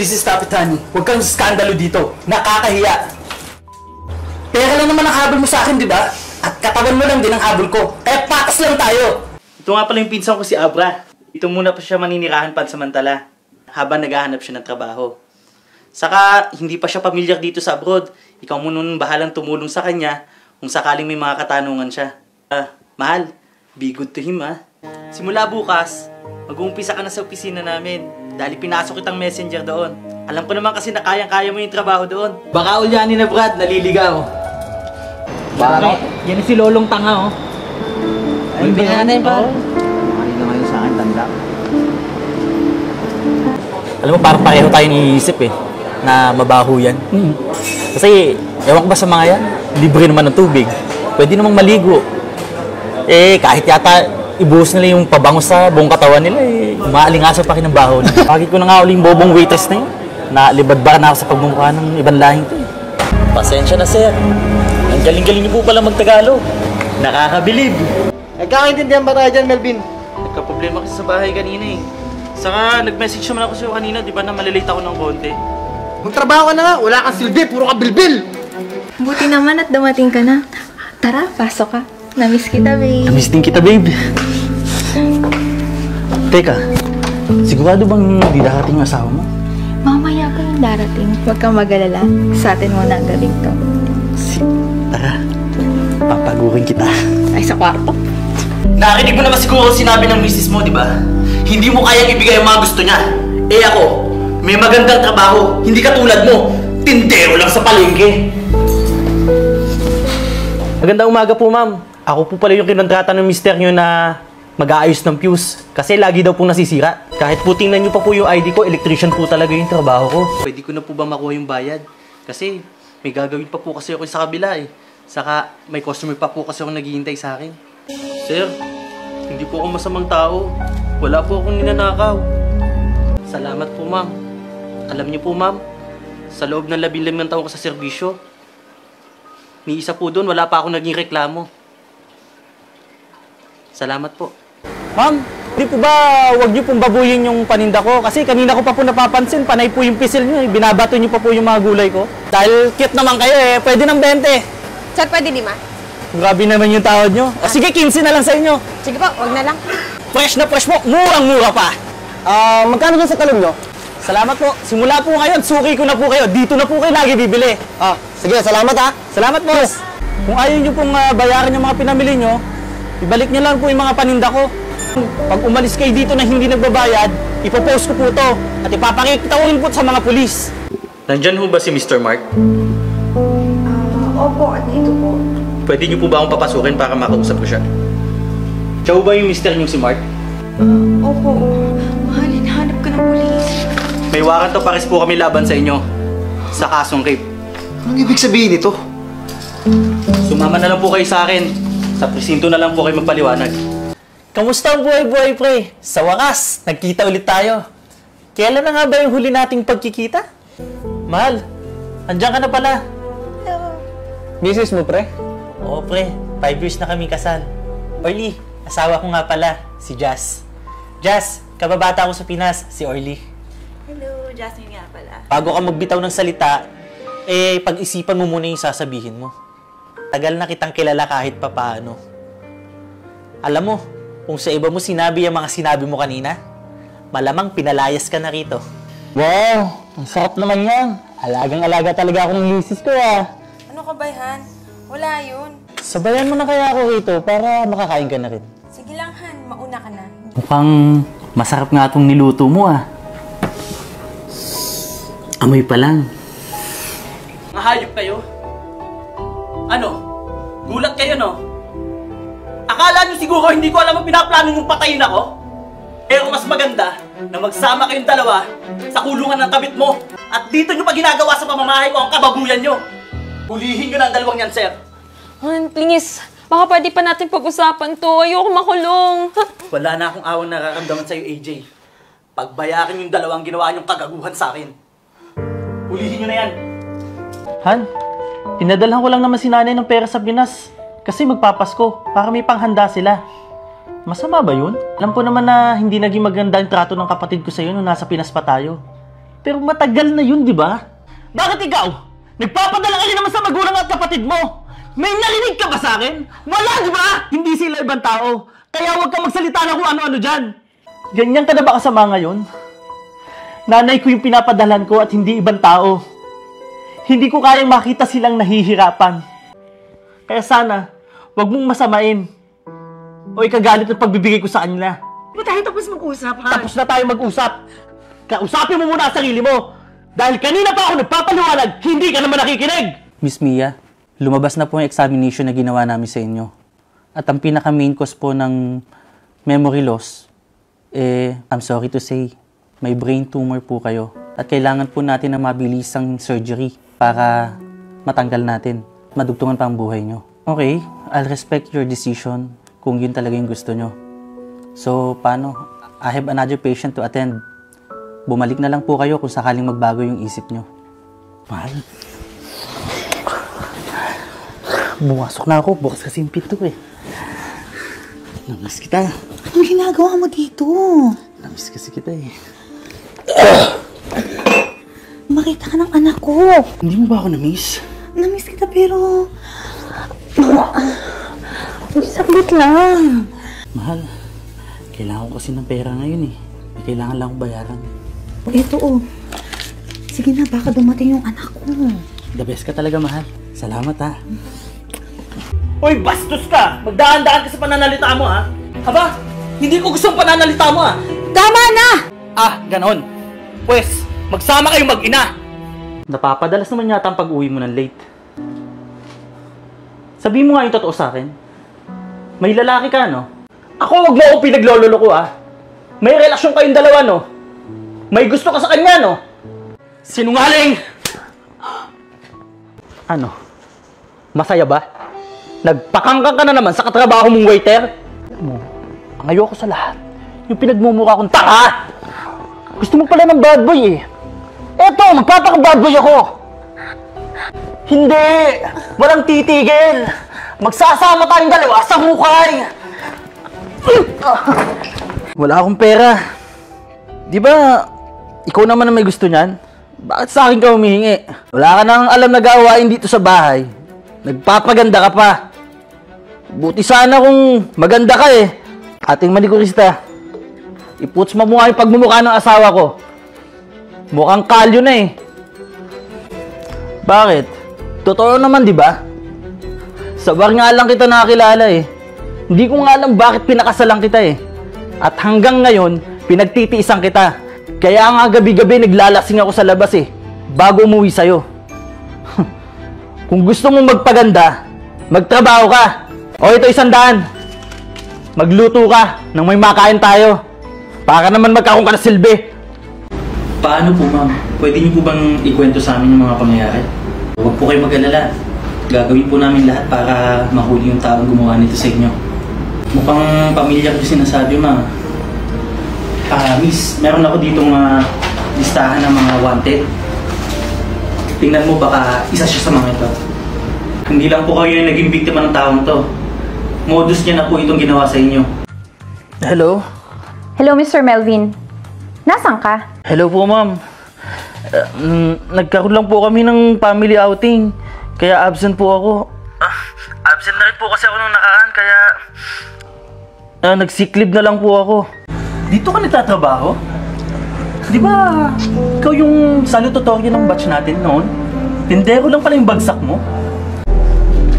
please stop it, honey. Huwag kang skandalo dito. Nakakahiya. Pera lang naman ang habol mo sa akin, di ba? At katawan mo lang din ang habol ko. Kaya patas lang tayo. Ito nga pala yung pinsan ko si Abra. Ito muna pa siya maninirahan pansamantala habang naghahanap siya ng trabaho. Saka, hindi pa siya pamilyar dito sa abroad. Ikaw muna nung bahalang tumulong sa kanya kung sakaling may mga katanungan siya. Mahal, be good to him, ha? Simula bukas, mag-uumpisa ka na sa opisina namin dahil pinasok kitang messenger doon. Alam ko naman kasi na kayang-kaya mo yung trabaho doon. Baka ulyanin na Brad, naliligaw. Bakit? Yan si Lolong Tanga, oh. Ay, hindi natin pa. Kanina ngayon sa akin, tanda. Alam mo, parang pareho tayo iniisip eh, na mabaho yan. Kasi, ewan ko ba sa mga yan, libre naman ng tubig. Pwede namang maligo. Eh, kahit yata ibuhos nila yung pabango sa buong katawan nila, eh, maalingaso pa rin ng baho. Bakit ko na nga uling bobong waitress na yun. Nalibad ba na ako sa pagmumukha ng ibang lahing to eh. Pasensya na, sir. Ang galing-galing niyo po pala magtagalog. Nakakabilib. Nagkakaintindihan ba tayo dyan, Melvin? Nagka-problema kasi sa bahay kanina eh. Saka, nag-message naman ako sa'yo kanina, di ba na malilate ako ng konti? Magtrabaho ka na nga, wala kang silbi, puro ka bilbil! Buti naman at dumating ka na. Tara, pasok ka. Namiss kita, babe. Namiss din kita, babe. Teka, sigurado bang hindi darating yung asawa mo? Mamaya pa yung darating. Huwag kang mag-alala. Sa atin muna ang gabing to. Tara, papagurin kita. Ay, sa kwarto. Narinig mo naman siguro sinabi ng misis mo, di ba? Hindi mo kayang ibigay ang mga gusto niya. Eh ako, may magandang trabaho. Hindi katulad mo, tindero lang sa palengke. Magandang umaga po, ma'am. Ako po pala yung kinontrata ng mister nyo na mag-aayos ng fuse. Kasi lagi daw pong nasisira. Kahit po tingnan nyo pa po yung ID ko, electrician po talaga yung trabaho ko. Pwede ko na po ba makuha yung bayad? Kasi may gagawin pa po kasi ako sa kabila eh. Saka may customer pa po kasi ako naghihintay sa akin. Sir, hindi po ako masamang tao. Wala po akong ninanakaw. Salamat po, ma'am. Alam niyo po, ma'am, sa loob ng 15 taon ko sa serbisyo, ni isa po doon, wala pa akong naging reklamo. Salamat po. Ma'am, di po ba wag niyo pong babuyin yung paninda ko? Kasi kanina ko pa po napapansin, panay po yung pisil niyo, binabato niyo pa po yung mga gulay ko. Dahil cute naman kayo eh, pwede ng 20. Sir, pwede 5? Grabe naman yung tawad niyo. O sige, 15 na lang sa inyo. Sige po, wag na lang. Fresh na fresh po, murang-mura pa. Magkano dyan sa talong nyo? Salamat po. Simula po ngayon, suki ko na po kayo. Dito na po kayo lagi bibili. Sige, salamat ha. Salamat, boss. Kung ayaw nyo pong bayaran yung mga pinamili nyo, ibalik nyo lang po yung mga paninda ko. Pag umalis kayo dito na hindi nagbabayad, ipopost ko po to at ipapakita ko rin po sa mga pulis. Nandyan ho ba si Mr. Mark? Opo, at dito po. Pwede niyo po ba akong papasukin para makausap ko siya? Siya ba yung mister niyo si Mark? Opo. Mahal, hinahanap ka ng pulis. May warrant to pares po kami laban sa inyo sa kasong rape. Anong ibig sabihin nito? Sumama na lang po kayo sa akin. Sa presinto na lang po kayo magpaliwanag. Kamusta ang buhay-buhay, pre? Sa wakas, nagkita ulit tayo. Kailan na nga ba yung huli nating pagkikita? Mahal, andyan ka na pala. Business mo, pre? Oo, pre. 5 years na kami kasal. Orly, asawa ko nga pala, si Jazz. Jazz, kababata ko sa Pinas, si Orly. Hello, Jasmine nga pala. Bago ka magbitaw ng salita, pag-isipan mo muna yung sasabihin mo. Tagal na kitang kilala kahit papaano. Alam mo, kung sa iba mo sinabi ang mga sinabi mo kanina, malamang pinalayas ka na rito. Wow, ang sarap naman yan. Alagang-alaga talaga ako ng misis ko Ano ka ba, Han? Wala yun. Sabayan mo na kaya ako rito para makakain ka na rin. Sige lang, Han. Mauna ka na. Mukhang masarap nga itong niluto mo ah. Amoy pa lang. Mga hayop kayo? Ano? Gulat kayo no? Akala nyo siguro hindi ko alam ang pinaplano yung patayin ako? Pero mas maganda na magsama kayong dalawa sa kulungan ng kabit mo. At dito nyo pa ginagawa sa pamamahay ko ang kababuyan nyo. Hulihin nyo na ang dalawang yan, sir. Han, please. Baka pwede pa natin pag-usapan to. Ayoko makulong. Wala na akong awang nararamdaman sa'yo, AJ. Pagbayarin yung dalawang ginawa niyong kagaguhan sa akin. Hulihin nyo na yan. Han, pinadalhan ko lang naman si nanay ng pera sa Pinas. Kasi magpapasko, para may panghanda sila. Masama ba yun? Alam ko naman na hindi naging maganda yung trato ng kapatid ko sa'yo nung nasa Pinas pa tayo. Pero matagal na yun, di ba? Bakit ikaw? Nagpapadala ka rin naman sa magulang at kapatid mo. May narinig ka ba sa akin? Wala, di ba? Hindi sila ibang tao. Kaya huwag kang magsalita na kung ano-ano dyan. Ganyan ka na ba kasama ngayon? Nanay ko yung pinapadalan ko at hindi ibang tao. Hindi ko kayang makita silang nahihirapan. Kaya sana, huwag mong masamain. O ikagalit at pagbibigay ko sa kanila. Ba't tayo tapos mag-usap, ha? Tapos na tayo mag-usap. Kausapin mo muna ang sarili mo. Dahil kanina pa ako nagpapaliwanag, hindi ka naman nakikinig. Miss Mia, lumabas na po yung examination na ginawa namin sa inyo. At ang pinaka-main cause po ng memory loss, I'm sorry to say, may brain tumor po kayo. At kailangan po natin ng mabilisang surgery para matanggal natin. Madugtungan pa ang buhay nyo. Okay, I'll respect your decision kung yun talaga yung gusto nyo. So, paano? I have another patient to attend. Bumalik na lang po kayo kung sakaling magbago yung isip nyo. Mahal. Bumasok na ako. Bukas kasi yung pinto eh. Namiss kita. Anong ginagawa mo dito? Namiss kasi kita eh. Makita ka ng anak ko. Hindi mo ba ako namiss? Namiss kita pero... Saglit lang. Mahal, kailangan ko kasi ng pera ngayon eh. May kailangan lang akong bayaran. Ito oh. Sige na, baka dumating yung anak ko. The best ka talaga, mahal. Salamat ha. Hoy, bastos ka! Magdaan-daan ka sa pananalita mo ha. Aba, hindi ko gusto ang pananalita mo ha. Tama na! Ah, ganon. Pwes, magsama kayong mag-ina. Napapadalas naman yata ang pag-uwi mo ng late. Sabihin mo nga yung totoo sa akin. May lalaki ka, no? Ako, wag mo akong pinaglololo ko, ha? May relasyon kayong dalawa, no? May gusto ka sa kanya, no? Sinungaling! Ano? Masaya ba? Nagpakangkang ka na naman sa katrabaho mong waiter? Alam mo, ang ayoko sa lahat, yung pinagmumukha kong tanga! Gusto mo pala ng bad boy, eh. Eto, magpapaka-bad boy ako! Hindi! Walang titigil! Magsasama tayong dalawa sa hukay! Wala akong pera. Di ba, ikaw naman ang may gusto niyan? Bakit sa akin ka humihingi? Wala ka nang alam na gawain dito sa bahay. Nagpapaganda ka pa. Buti sana kung maganda ka eh. Ating manikurista. Iputs mo mukha yung pagmumukha ng asawa ko. Mukhang kalyo na eh. Bakit? Totoo naman, di ba? Sa bar nga lang kita nakakilala eh. Hindi ko nga alam bakit pinakasalan kita eh. At hanggang ngayon, pinagtitiisan kita. Kaya nga gabi-gabi naglalasing ako sa labas eh. Bago umuwi sa'yo. Kung gusto mong magpaganda, magtrabaho ka. O ito 100. Magluto ka nang may makain tayo. Para naman magkakaroon ka na silbi. Paano po, ma'am? Pwede niyo po bang ikwento sa amin yung mga pangyayari? Huwag po kayo mag-alala. Gagawin po namin lahat para mahuli yung taong gumawa nito sa inyo. Mukhang pamilya ko sinasabi, ma'am. Miss, meron ako ditong listahan ng mga wanted. Tingnan mo, baka isa siya sa mga ito. Hindi lang po kayo yung naging biktima ng taong to. Modus niya na po itong ginawa sa inyo. Hello? Hello, Mr. Melvin. Nasaan ka? Hello po, ma'am. Nagkaroon lang po kami ng family outing. Kaya absent po ako. Absent na rin po kasi ako nung nakaraan, kaya... nag-sick leave na lang po ako. Dito ka nagtatrabaho? Di ba, ikaw yung salutatoryo ng batch natin noon? Tindero lang pala yung bagsak mo?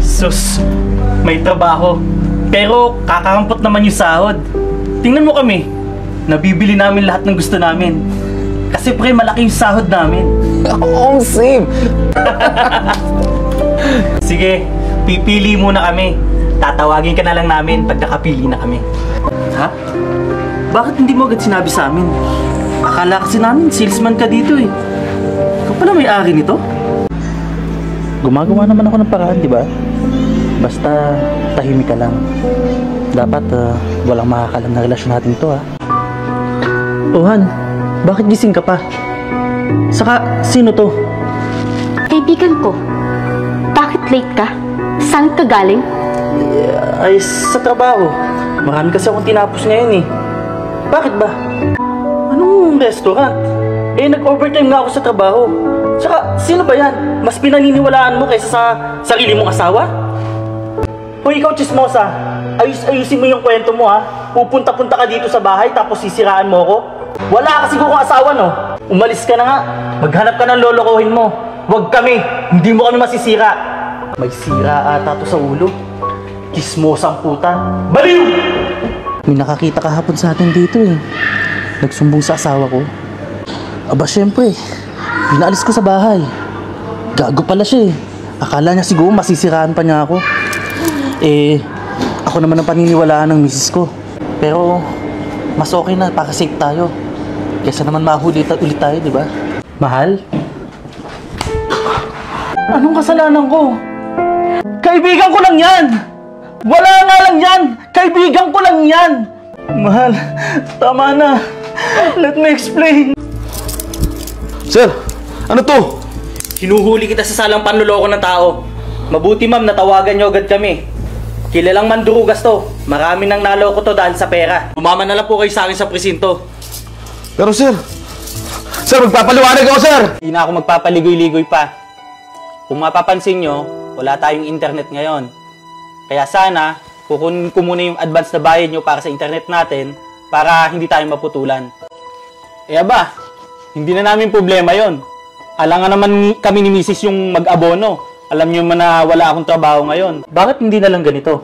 Sus, may trabaho. Pero kakarampot naman yung sahod. Tingnan mo kami. Nabibili namin lahat ng gusto namin. Kasi pre, malaki yung sahod namin. Oh, same! Sige, pipili muna kami. Tatawagin ka na lang namin pag nakapili na kami. Ha? Bakit hindi mo agad sinabi sa amin? Akala kasi namin, salesman ka dito eh. Ikaw pala may-ari nito? Gumagawa naman ako ng paraan, di ba? Basta tahimik ka lang. Dapat walang makakalam na relasyon natin to, ha? Oh, Han, bakit gising ka pa? Saka, sino to? Kaibigan ko. Bakit late ka? Saan ka galing? Ay, sa trabaho. Marami kasi akong tinapos ngayon eh. Bakit ba? Anong restaurant? Eh, nag-overtime nga ako sa trabaho. Tsaka, sino ba yan? Mas pinaniniwalaan mo kaysa sa sarili mong asawa? Hoy, ikaw, chismosa. Ayusin mo yung kwento mo, ha? Pupunta-punta ka dito sa bahay tapos sisiraan mo ako? Wala ka siguro kong asawa, no? Umalis ka na nga. Maghanap ka ng lolokohin mo. Huwag kami. Hindi mo kami masisira. May sira ata to sa ulo. Chismosang puta. Baliw! May nakakita kahapon sa atin dito eh. Nagsumbong sa asawa ko. Aba, syempre. Pinaalis ko sa bahay. Gago pala siya eh. Akala niya siguro masisiraan pa niya ako. Eh, ako naman ang paniniwalaan ng misis ko. Pero, mas okay na para safe tayo. Kesa naman mahuli ulit tayo, di ba? Mahal? Anong kasalanan ko? Kaibigan ko lang yan! Wala nga lang yan! Kaibigan ko lang yan! Mahal, tama na. Let me explain. Sir, ano to? Hinuhuli kita sa salang panloloko ng tao. Mabuti ma'am, natawagan niyo agad kami. Kilalang mandurugas to. Marami nang naloko to dahil sa pera. Umama na lang po kayo sa akin sa presinto. Pero sir, magpapaliwanag ako, sir! Hindi na ako magpapaligoy-ligoy pa. Kung mapapansin nyo, wala tayong internet ngayon. Kaya sana, kukunin ko muna yung advance na bayad nyo para sa internet natin para hindi tayo maputulan. Eh aba, hindi na namin problema yon. Alangan naman kami ni Mrs. yung mag-abono. Alam nyo man na wala akong trabaho ngayon. Bakit hindi na lang ganito?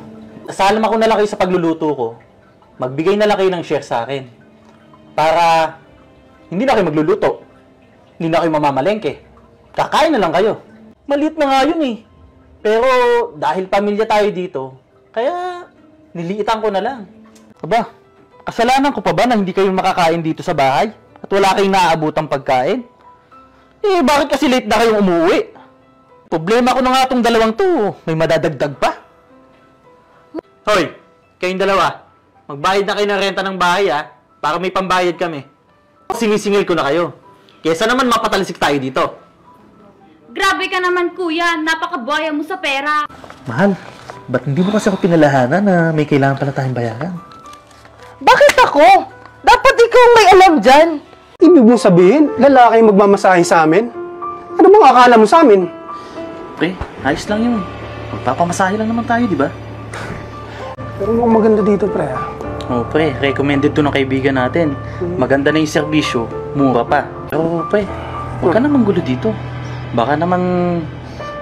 Salam ako na lang kayo sa pagluluto ko. Magbigay na lang kayo ng share sa akin. Para hindi na kayo magluluto. Hindi na kayo mamamalengke. Kakain na lang kayo. Maliit na nga yun eh. Pero dahil pamilya tayo dito, kaya niliitan ko na lang. Aba, kasalanan ko pa ba na hindi kayo makakain dito sa bahay? At wala kayong naaabutang pagkain? Eh, bakit kasi late na kayong umuwi? Problema ko na nga itong dalawang to. May madadagdag pa. Hoy, kayong dalawa, magbayad na kayo ng renta ng bahay para may pambayad kami. Sinisingil ko na kayo. Kesa naman mapatalisik tayo dito. Grabe ka naman, kuya. Napakabuhaya mo sa pera. Mahal, ba't hindi mo kasi ako pinalahanan na may kailangan pala tayong bayaran? Bakit ako? Dapat ikaw may alam dyan. Ibig mong sabihin, lalaki yung magmamasahe sa amin? Ano bang akala mo sa amin? Pre, ayos lang yun. Magpapamasahe lang naman tayo, di ba? Pero mukhang maganda dito, pre. Oh, pre, recommended to ng kaibigan natin. Maganda na yung serbisyo, mura pa. Pero, pre, huwag ka naman gulo dito. Baka naman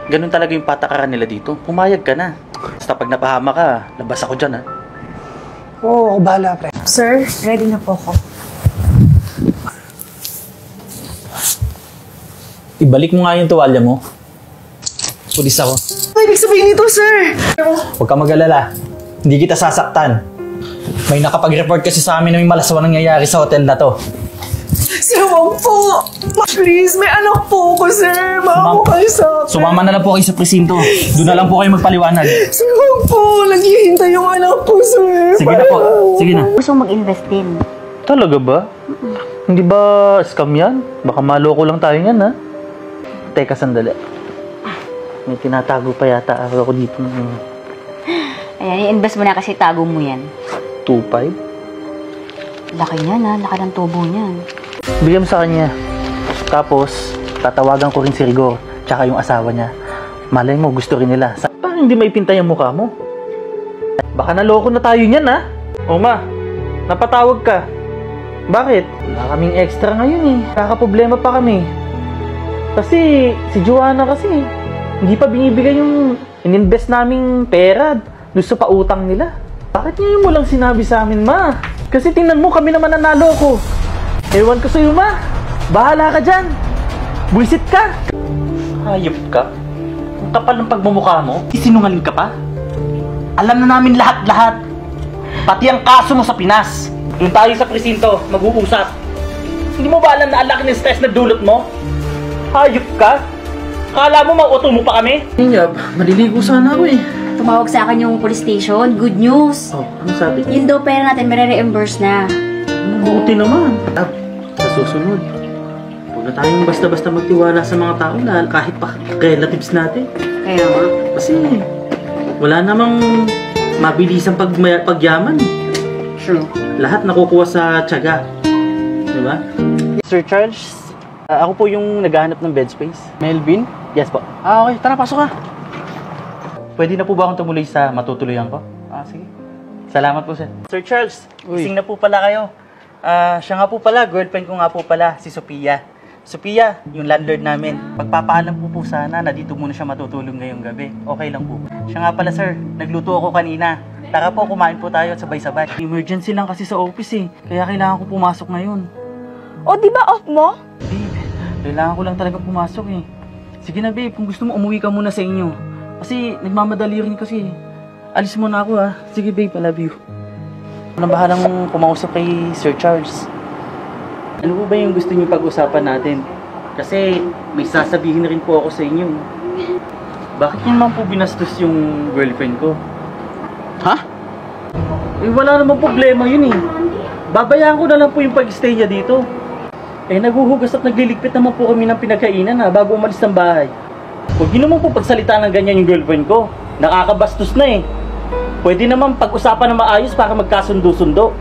ganun talaga yung patakaran nila dito. Pumayag ka na. Basta pag napahama ka, labas ako dyan, ha? Oo, ako bahala, pre. Sir, ready na po ako. Ibalik mo nga yung tuwalya mo. Pulis ako. Ano ibig sabihin nito, sir? Huwag ka mag-alala. Hindi kita sasaktan. May nakapag-report kasi sa amin na may malasawang nangyayari sa hotel na to. Sir, wag po! Please, may anak po ako, sir! Baka po kayo sa akin. Sumama na lang po kayo sa presinto. Doon na lang po kayo magpaliwanag. Sir, wag po! Naghihintay yung anak po, sir! Sige na po. Sige na. Gusto mag-invest din. Talaga ba? Hindi ba scam yan? Baka maloko lang tayo yan, ha? Teka, sandali. May tinatago pa yata ako dito. Ayan, i-invest mo na kasi tago mo yan. 2.5? Laki niyan ha, laki ng tubo niyan. Bigyan mo sa kanya. Tapos, tatawagan ko rin si Rigor, tsaka yung asawa niya. Malay mo, gusto rin nila. Parang hindi maipinta yung mukha mo. Baka naloko na tayo niyan, ha? O ma, napatawag ka. Bakit? Wala kaming extra ngayon eh. Kakaproblema pa kami. Kasi, si Joanna kasi, hindi pa binibigay yung ininvest naming pera doon sa pautang nila. Bakit ngayon mo lang sinabi sa amin, ma? Kasi tingnan mo, kami naman nanalo ko. Ewan ko sa'yo, ma. Bahala ka dyan. Buisit ka. Hayop ka. Ang kapal ng pagmumukha mo. Isinungaling ka pa. Alam na namin lahat-lahat. Pati ang kaso mo sa Pinas. Doon tayo sa presinto, mag-uusap. Hindi mo ba alam na alaki ng stress na dulot mo? Hayop ka. Kala mo mauto mo pa kami? Inyab, maliligo sana ako eh. Tumawag sa akin yung police station. Good news. Oh, ano sabi? Yun daw pera natin, mere-reimburse na. Buti naman. Sa susunod, huwag na tayong basta-basta magtiwala sa mga tao na kahit pa relatives natin. Kaya nga. Kasi wala namang mabilisang pagyaman. True. Lahat nakukuha sa tiyaga. Diba? Sir Charles, Ako po yung naghahanap ng bed space. Melvin? Yes po. Okay. Tara, pasok ka. Pwede na po ba akong tumuloy sa matutuluyan ko? Sige. Salamat po, sir. Sir Charles, Uy. gising na po pala kayo. Siya nga po pala, girlfriend ko nga po pala, si Sophia. Sophia, yung landlord namin. Magpapaalam po sana na dito muna siya matutulog ngayong gabi. Okay lang po. Siya nga pala, sir. Nagluto ako kanina. Tara po, kumain po tayo at sabay-sabay. Emergency lang kasi sa office eh. Kaya kailangan ko pumasok ngayon. O, di ba off mo? Babe, kailangan ko lang talaga pumasok eh. Sige na babe, kung gusto mo umuwi ka muna sa inyo. Kasi nagmamadali rin kasi. Alis mo na ako ha. Sige babe, I love you. Ano bahalang kumausap kay Sir Charles? Ano po ba yung gusto niyo pag-usapan natin? Kasi may sasabihin na rin po ako sa inyo. Bakit niyo naman po binastos yung girlfriend ko? Ha? Eh wala namang problema yun eh. Babayaan ko na lang po yung pag-stay niya dito. Eh naguhugas at nagliligpit naman po kami ng pinagkainan ha, bago umalis ng bahay. Huwag niyo naman po pagsalita ng ganyan yung girlfriend ko. Nakakabastos na eh. Pwede naman pag-usapan na maayos para magkasundo-sundo.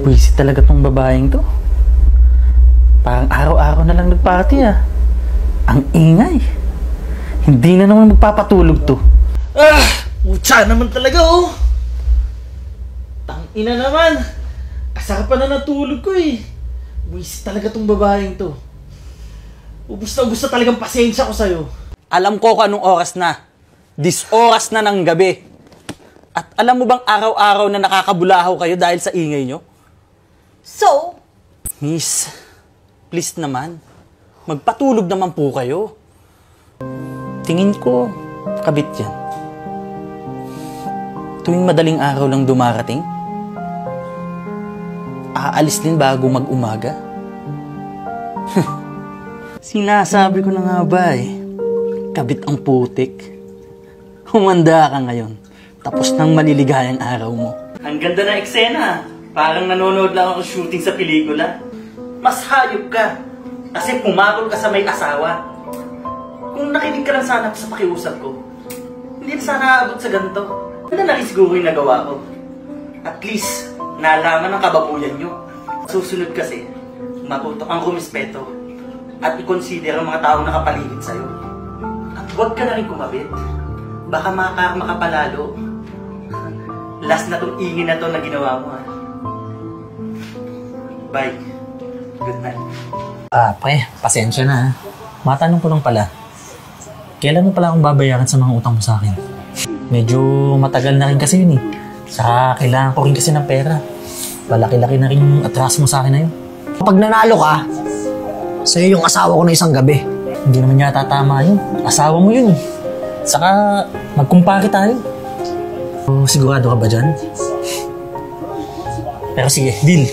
Buwisit talaga tong babaeng to. Parang araw-araw na lang nagparty ah. Ang ingay. Hindi na naman magpapatulog to. Mutsa naman talaga oh. Tangina naman. Kasarap pa na natulog ko eh. Buwisit talaga tong babaeng to. Ubus na talagang pasensya ko sa'yo. Alam ko kung anong oras na. Oras na ng gabi. At alam mo bang araw-araw na nakakabulahaw kayo dahil sa ingay nyo? So? Miss, please naman. Magpatulog naman po kayo. Tingin ko, kabit yan. Tuwing madaling araw lang dumarating, aalis din bago mag-umaga. Sinasabi ko na nga ba eh, kabit ang putik. Humanda ka ngayon, tapos nang maliligayang araw mo. Ang ganda ng eksena. Parang nanonood lang ako shooting sa pelikula. Mas hayop ka. Kasi pumatol ka sa may asawa. Kung nakinig ka lang sana sa pakiusap ko, hindi na sana aabot sa ganito. Ano na rin siguro yung nagawa ko. At least, nalaman ng kababuyan nyo. Susunod kasi, matuto kang rumispeto at i-consider ang mga taong nakapaligid sa'yo. At huwag ka na rin kumabit. Baka makakarma ka palalo. Last na tong ingin na to na ginawa mo ha. Bye. Good night. Pre, pasensya na ha. Matanong ko lang pala. Kailan mo pala akong babayaran sa mga utang mo sa akin? Medyo matagal na rin kasi yun eh. Saka kailangan ko rin kasi ng pera. Malaki-laki na rin yung atras mo sa akin na yun. Kapag nanalo ka, sa'yo yung asawa ko na isang gabi. Hindi naman yata tama yun. Asawa mo yun eh. Saka magkumpare tayo. Sigurado ka ba dyan? Pero sige, deal.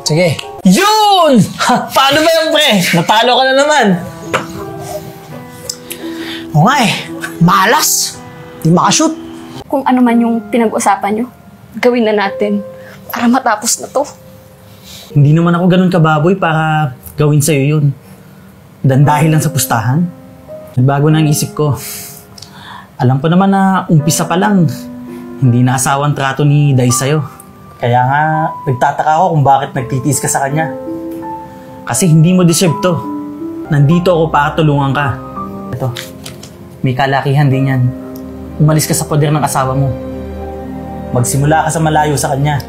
Sige. Yun! Ha, paano ba yan, pre? Natalo ka na naman. O nga eh, malas. Di makashoot. Kung ano man yung pinag-usapan nyo, gawin na natin para matapos na to. Hindi naman ako ganun kababoy para gawin sa'yo yun. Dan dahil lang sa pustahan. Nagbago na ang isip ko. Alam ko naman na umpisa pa lang, hindi na asawang trato ni Day sa'yo. Kaya nga, nagtataka ako kung bakit nagtitiis ka sa kanya. Kasi hindi mo deserve to. Nandito ako para tulungan ka. Ito, may kalakihan din yan. Umalis ka sa poder ng asawa mo. Magsimula ka sa malayo sa kanya.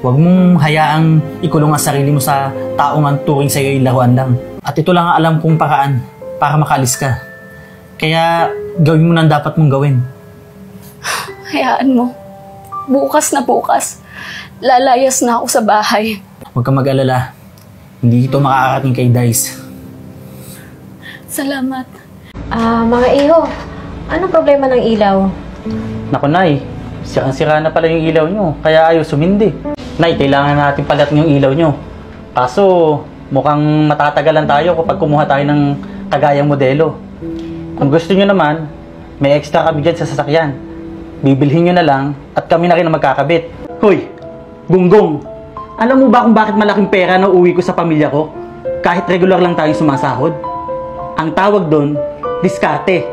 Huwag mong hayaang ikulong ang sarili mo sa taong ang turing sa'yo ay laruan lang. At ito lang ang alam kong paraan para makalis ka. Kaya gawin mo na ang dapat mong gawin. Hayaan mo. Bukas na bukas, lalayas na ako sa bahay. Huwag kang mag-alala. Hindi ito makakarating kay Dice. Salamat. Mga iho, anong problema ng ilaw? Naku, Nay. Sirang-sira na pala yung ilaw nyo. Kaya ayaw sumindi. Nay, kailangan natin palatin yung ilaw nyo. Kaso, mukhang matatagalan tayo kapag kumuha tayo ng kagayang modelo. Kung gusto nyo naman, may extra kami dyan sa sasakyan. Bibilhin nyo na lang at kami na rin ang magkakabit. Hoy, Gunggong, alam mo ba kung bakit malaking pera na uwi ko sa pamilya ko? Kahit regular lang tayong sumasahod? Ang tawag doon, diskarte.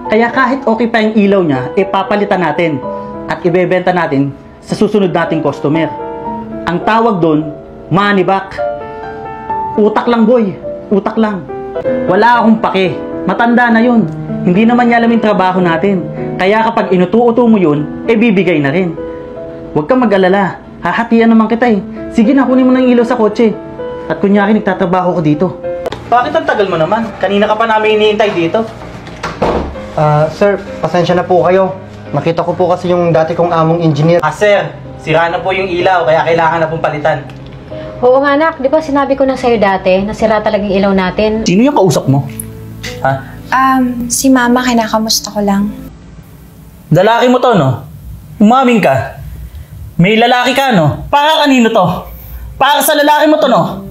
Kaya kahit okay pa yung ilaw niya, papalitan natin at ibebenta natin sa susunod nating customer. Ang tawag doon, money back. Utak lang, boy. Utak lang. Wala akong pake. Matanda na yun. Hindi naman niya alam yung trabaho natin. Kaya kapag inutu-uto mo yun, bibigay na rin. Huwag kang mag-alala. Hahatian naman kita eh. Sige na, kunin mo ng ilaw sa kotse. At kunyari, nagtatrabaho ko dito. Bakit ang tagal mo naman? Kanina ka pa namin iniintay dito. Sir, pasensya na po kayo. Nakita ko po kasi yung dati kong among engineer. Sir, sira na po yung ilaw, kaya kailangan na pong palitan. Oo nga anak, di ba sinabi ko na sa'yo dati, nasira talagang ilaw natin? Sino yung kausap mo? Ha? Si Mama, kinakamusta ko lang. Lalaki mo to, no? Umaming ka. May lalaki ka, no? Para kanino to? Para sa lalaki mo to, no?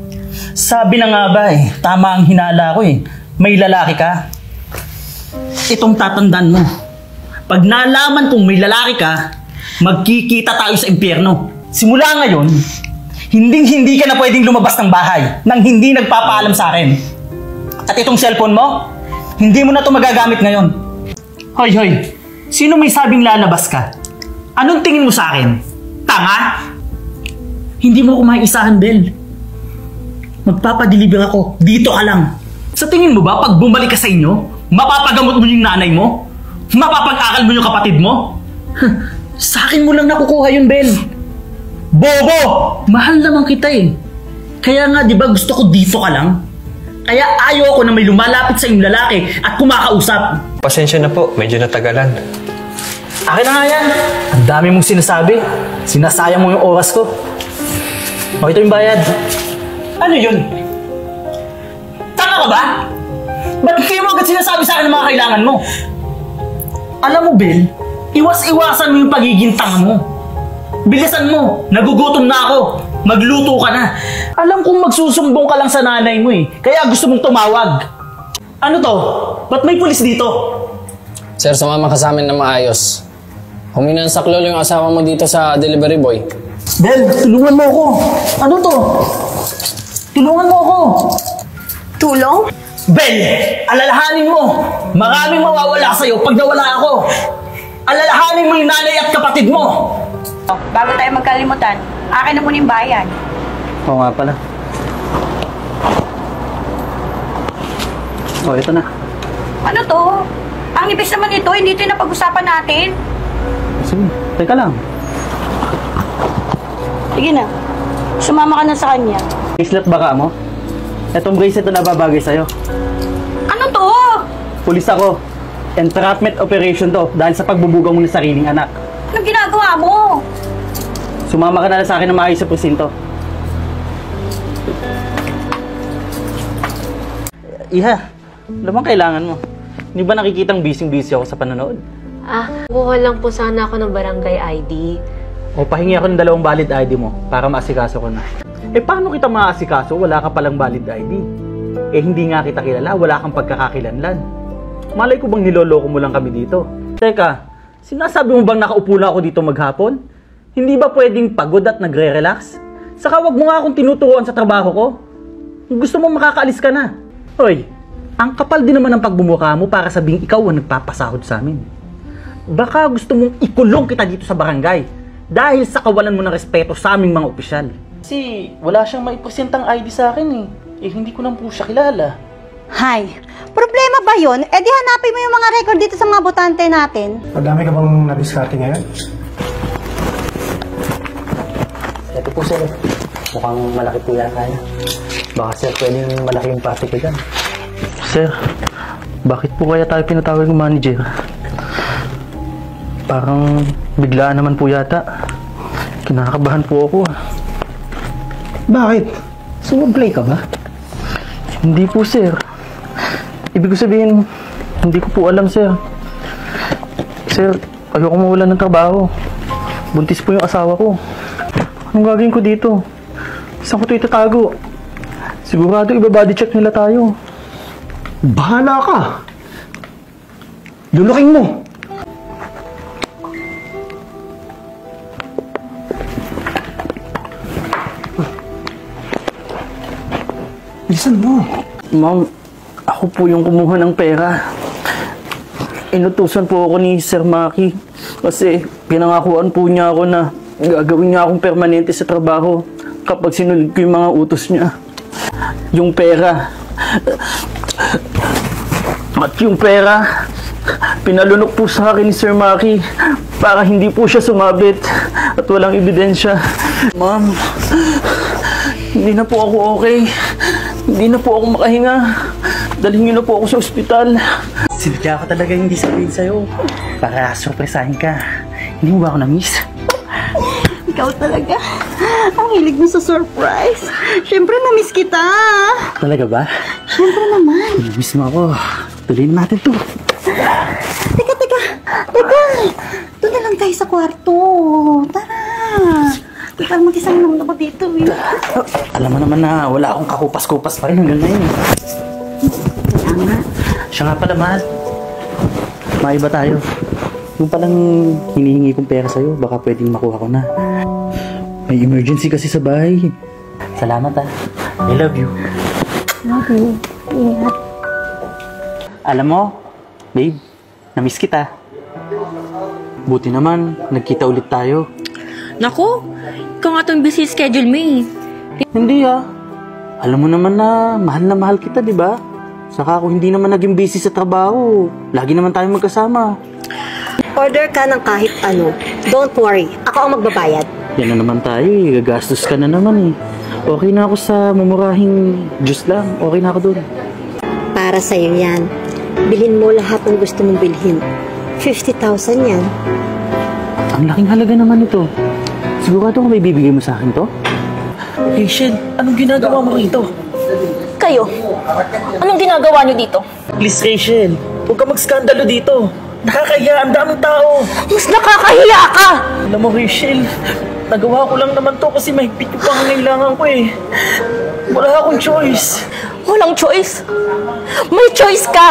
Sabi na nga ba eh, tama ang hinala ko eh. May lalaki ka. Itong tatandaan mo. Pag nalaman kong may lalaki ka, magkikita tayo sa impyerno. Simula ngayon, hindi ka na pwedeng lumabas ng bahay nang hindi nagpapaalam sa akin. At itong cellphone mo, hindi mo na ito magagamit ngayon. Hoy, sino may sabing lalabas ka? Anong tingin mo sa akin? Tanga? Hindi mo ako maisahan, Bel. Magpapadeliver ako. Dito ka lang. Sa tingin mo ba, pag bumalik ka sa inyo, mapapagamot mo yung nanay mo? Mapapag-akal mo yung kapatid mo? Sa akin mo lang nakukuha yun, Bel. Bobo! Mahal naman kita eh. Kaya nga, di ba gusto ko dito ka lang? Kaya ayaw ako na may lumalapit sa iyong lalaki at kumakausap. Pasensya na po, medyo natagalan. Akin na nga yan. Ang dami mong sinasabi. Sinasayang mo yung oras ko. O, ito yung bayad. Ano yun? Tanga ka ba? Ba't kayo mo agad sinasabi sa akin ng mga kailangan mo? Alam mo, Bel, iwas-iwasan mo yung pagiging tanga mo. Bilisan mo, nagugutom na ako. Magluto ka na. Alam kong magsusumbong ka lang sa nanay mo eh. Kaya gusto mong tumawag. Ano to? Ba't may pulis dito? Sir, sumama ka sa amin na maayos. Huminang saklol yung asawa mo dito sa delivery boy. Bel, tulungan mo ako. Ano to? Tulungan mo ako. Tulong? Bel, alalahanin mo. Maraming mawawala sa'yo pag nawala ako. Alalahanin mo yung nanay at kapatid mo. Bago tayo magkalimutan, akin na muna yung bayan. Oo nga pala. Oh, ito na. Ano to? Ang nipis naman ito, hindi ito yung napag-usapan natin. Sige, teka lang. Sige na, sumama ka na sa kanya. Bracelet baka mo? Itong bracelet na nababagay sa'yo. Ano to? Pulis ako. Entrapment operation to dahil sa pagbubugang mo ng sariling anak. Anong ginagawa mo? Sumama ka na lang sa akin na maayos sa presinto. Iha, ano bang kailangan mo? Hindi ba nakikitang busy-busy ako sa panonood? Kuha lang po sana ako ng barangay ID. O pahingi ako ng 2 valid ID mo para maasikaso ko na. Paano kita maasikaso? Wala ka palang valid ID. Hindi nga kita kilala, wala kang pagkakakilanlan. Malay ko bang niloloko mo lang kami dito? Teka, sinasabi mo bang nakaupo na ako dito maghapon? Hindi ba pwedeng pagod at nagre-relax? Saka wag mo nga akong tinuturuan sa trabaho ko. Gusto mo makakaalis ka na. Hoy, ang kapal din naman ng pagbumukha mo para sabing ikaw ang nagpapasahod sa amin. Baka gusto mong ikulong kita dito sa barangay dahil sa kawalan mo ng respeto sa aming mga opisyal. Kasi wala siyang maipresentang ID sa akin eh. Hindi ko nang po siya kilala. Hay, problema ba yun? Di hanapin mo yung mga record dito sa mga botante natin. Madami ka bang na-discarte ngayon? Ito po sir, mukhang malaki po yata yan. Baka sir, pwedeng malaki yung party ko dyan. Sir, bakit po kaya tayo pinatawag ng manager? Parang biglaan naman po yata. Kinakabahan po ako. Bakit? Sumablay ka ba? Hindi po sir. Ibig sabihin, hindi ko po alam sir. Sir, ayoko mawalan ng trabaho. Buntis po yung asawa ko. Anong gagawin ko dito? Saan ko ito itatago? Sigurado ibabody check nila tayo. Bahala ka! Luluking mo! Bilisan mo! Ma'am, ako po yung kumuha ng pera. Inutusan po ako ni Sir Maki kasi pinangakuan po niya ako na gagawin niya akong permanente sa trabaho kapag sinunod ko yung mga utos niya. yung pera. At yung pera, pinalunok po sa akin ni Sir Maki para hindi po siya sumabit at walang ebidensya. Ma'am, hindi na po ako okay. Hindi na po ako makahinga. Dalhin niyo na po ako sa ospital. Sinadya ko talaga hindi sabihin sa'yo para surpresahin ka. Hindi mo ba ako na-miss? Ikaw talaga. Ang hilig mo sa surprise. Siyempre, na-miss kita. Talaga ba? Siyempre naman. Na-miss mo ako. Tuloyin natin to. Teka. Doon na lang tayo sa kwarto. Tara. Teka, mag-isang naman ako dito. Alam mo naman na wala akong kakupas-kupas pa rin hanggang ngayon. Siya nga pala, mahal. Maiba tayo. Yung palang hinihingi kong pera sa'yo, baka pwedeng makuha ko na. May emergency kasi sa bahay. Salamat I love you. Love you. Ingat. Alam mo, babe, na-miss kita. Buti naman, nagkita ulit tayo. Naku, ikaw nga itong busy schedule mo eh. Hindi Alam mo naman na mahal kita, di ba? Saka ako hindi naman naging busy sa trabaho. Lagi naman tayo magkasama. Order ka ng kahit ano. Don't worry. Ako ang magbabayad. Yan na naman tayo gagastos ka na naman Okay na ako sa mamurahing juice lang. Okay na ako dun. Para sa'yo yan. Bilhin mo lahat ng gusto mong bilhin. 50,000 yan. Ang laking halaga naman ito. Sigurado kung may bibigay mo sa akin to? Rachel, anong ginagawa mo rito? Kayo, anong ginagawa niyo dito? Please, Rachel, huwag ka magskandalo dito. Nakakahiya, ang daming tao. Mas nakakahiya ka! Alam mo, Rachel, nagawa ko lang naman to kasi mahigpit yung pangangailangan ko Wala akong choice. Walang choice? May choice ka!